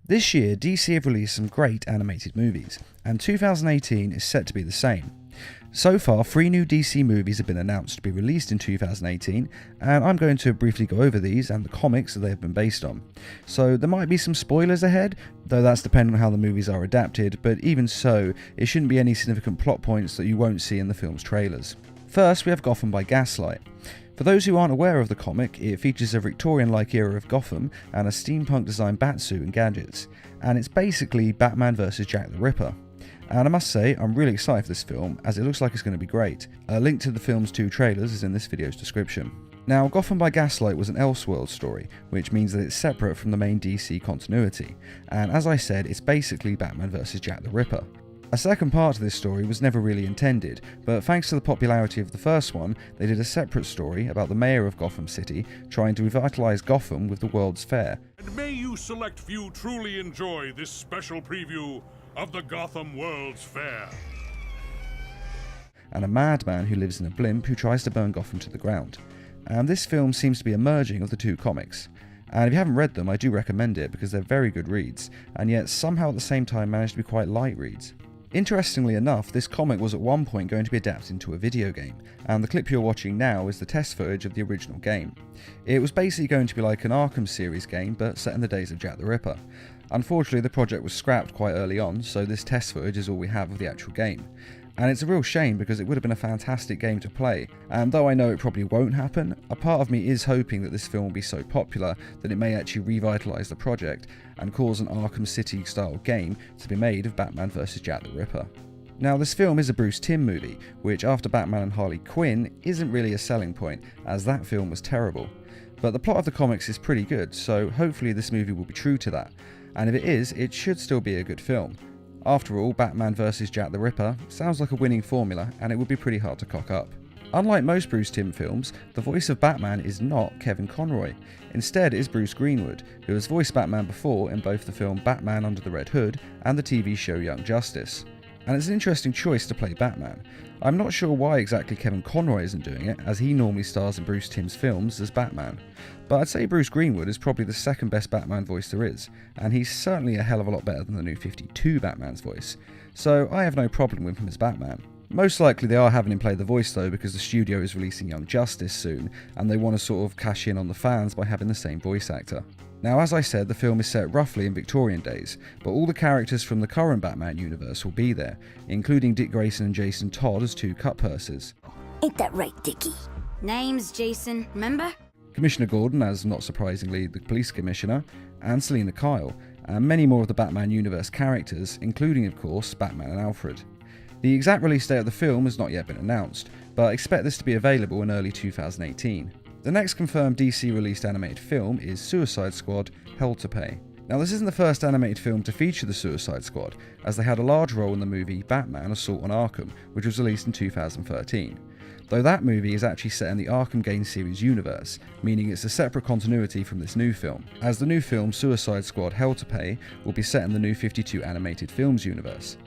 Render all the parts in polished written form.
This year, DC have released some great animated movies, and 2018 is set to be the same. So far, 3 new DC movies have been announced to be released in 2018, and I'm going to briefly go over these and the comics that they have been based on. So there might be some spoilers ahead, though that's depending on how the movies are adapted, but even so, it shouldn't be any significant plot points that you won't see in the film's trailers. First, we have Gotham by Gaslight. For those who aren't aware of the comic, it features a Victorian-like era of Gotham and a steampunk-designed batsuit and gadgets, and it's basically Batman vs Jack the Ripper. And I must say, I'm really excited for this film, as it looks like it's going to be great. A link to the film's 2 trailers is in this video's description. Now, Gotham by Gaslight was an Elseworld story, which means that it's separate from the main DC continuity, and as I said, it's basically Batman vs Jack the Ripper. A second part to this story was never really intended, but thanks to the popularity of the first one, they did a separate story about the mayor of Gotham City trying to revitalise Gotham with the World's Fair. And may you select few truly enjoy this special preview of the Gotham World's Fair. And a madman who lives in a blimp who tries to burn Gotham to the ground. And this film seems to be a merging of the 2 comics. And if you haven't read them, I do recommend it because they're very good reads, and yet somehow at the same time managed to be quite light reads. Interestingly enough, this comic was at one point going to be adapted into a video game, and the clip you're watching now is the test footage of the original game. It was basically going to be like an Arkham series game, but set in the days of Jack the Ripper. Unfortunately, the project was scrapped quite early on, so this test footage is all we have of the actual game. And it's a real shame because it would have been a fantastic game to play, and though I know it probably won't happen, a part of me is hoping that this film will be so popular that it may actually revitalise the project and cause an Arkham City style game to be made of Batman vs Jack the Ripper. Now, this film is a Bruce Timm movie, which after Batman and Harley Quinn isn't really a selling point, as that film was terrible. But the plot of the comics is pretty good, so hopefully this movie will be true to that, and if it is, it should still be a good film. After all, Batman vs Jack the Ripper sounds like a winning formula, and it would be pretty hard to cock up. Unlike most Bruce Timm films, the voice of Batman is not Kevin Conroy. Instead, it is Bruce Greenwood, who has voiced Batman before in both the film Batman Under the Red Hood and the TV show Young Justice. And it's an interesting choice to play Batman. I'm not sure why exactly Kevin Conroy isn't doing it, as he normally stars in Bruce Timm's films as Batman. But I'd say Bruce Greenwood is probably the second best Batman voice there is, and he's certainly a hell of a lot better than the new 52 Batman's voice. So I have no problem with him as Batman. Most likely they are having him play the voice though, because the studio is releasing Young Justice soon, and they want to sort of cash in on the fans by having the same voice actor. Now, as I said, the film is set roughly in Victorian days, but all the characters from the current Batman universe will be there, including Dick Grayson and Jason Todd as 2 cut pursers. Ain't that right, Dickie? Name's Jason, remember? Commissioner Gordon as, not surprisingly, the police commissioner, and Selina Kyle, and many more of the Batman universe characters, including of course Batman and Alfred. The exact release date of the film has not yet been announced, but expect this to be available in early 2018. The next confirmed DC released animated film is Suicide Squad: Hell to Pay. Now, this isn't the first animated film to feature the Suicide Squad, as they had a large role in the movie Batman: Assault on Arkham, which was released in 2013. Though that movie is actually set in the Arkham game series universe, meaning it's a separate continuity from this new film, as the new film Suicide Squad: Hell to Pay will be set in the new 52 animated films universe.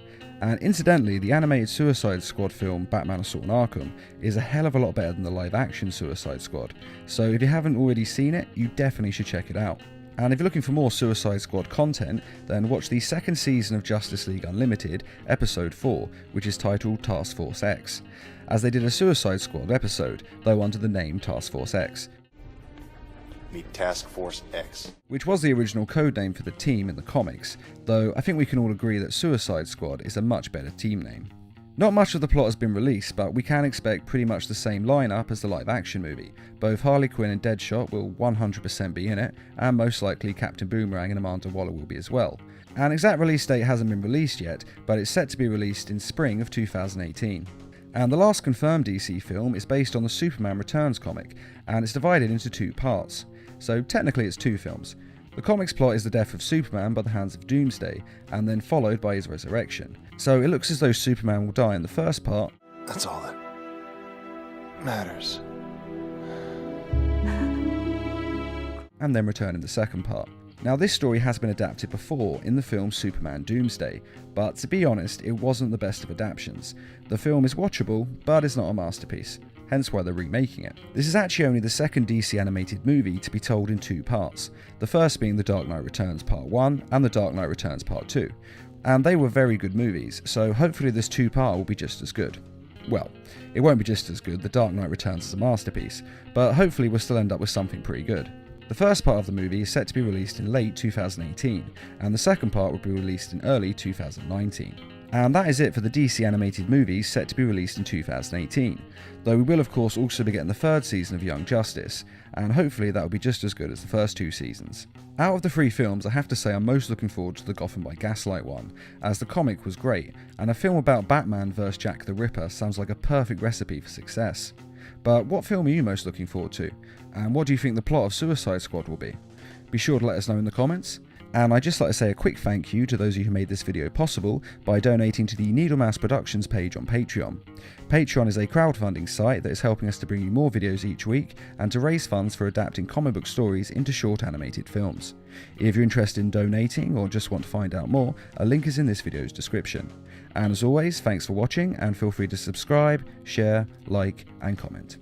And incidentally, the animated Suicide Squad film Batman Assault on Arkham is a hell of a lot better than the live-action Suicide Squad, so if you haven't already seen it, you definitely should check it out. And if you're looking for more Suicide Squad content, then watch the 2nd season of Justice League Unlimited, Episode 4, which is titled Task Force X, as they did a Suicide Squad episode, though under the name Task Force X. Meet Task Force X, which was the original codename for the team in the comics, though I think we can all agree that Suicide Squad is a much better team name. Not much of the plot has been released, but we can expect pretty much the same lineup as the live-action movie. Both Harley Quinn and Deadshot will 100% be in it, and most likely Captain Boomerang and Amanda Waller will be as well. An exact release date hasn't been released yet, but it's set to be released in spring of 2018. And the last confirmed DC film is based on the Superman Returns comic, and it's divided into 2 parts. So technically it's 2 films. The comic's plot is the death of Superman by the hands of Doomsday, and then followed by his resurrection. So it looks as though Superman will die in the first part. That's all that matters. And then return in the second part. Now, this story has been adapted before in the film Superman Doomsday, but to be honest, it wasn't the best of adaptations. The film is watchable, but it's not a masterpiece. hence why they're remaking it. This is actually only the second DC animated movie to be told in 2 parts, the first being The Dark Knight Returns Part 1 and The Dark Knight Returns Part 2, and they were very good movies, so hopefully this 2-part will be just as good. Well, it won't be just as good, The Dark Knight Returns is a masterpiece, but hopefully we'll still end up with something pretty good. The first part of the movie is set to be released in late 2018, and the second part will be released in early 2019. And that is it for the DC animated movies set to be released in 2018, though we will of course also be getting the 3rd season of Young Justice, and hopefully that will be just as good as the first 2 seasons. Out of the 3 films, I have to say I'm most looking forward to the Gotham by Gaslight one, as the comic was great, and a film about Batman vs Jack the Ripper sounds like a perfect recipe for success. But what film are you most looking forward to? And what do you think the plot of Suicide Squad will be? Be sure to let us know in the comments. And I'd just like to say a quick thank you to those of you who made this video possible by donating to the Needlemass Productions page on Patreon. Patreon is a crowdfunding site that is helping us to bring you more videos each week and to raise funds for adapting comic book stories into short animated films. If you're interested in donating or just want to find out more, a link is in this video's description. And as always, thanks for watching and feel free to subscribe, share, like and comment.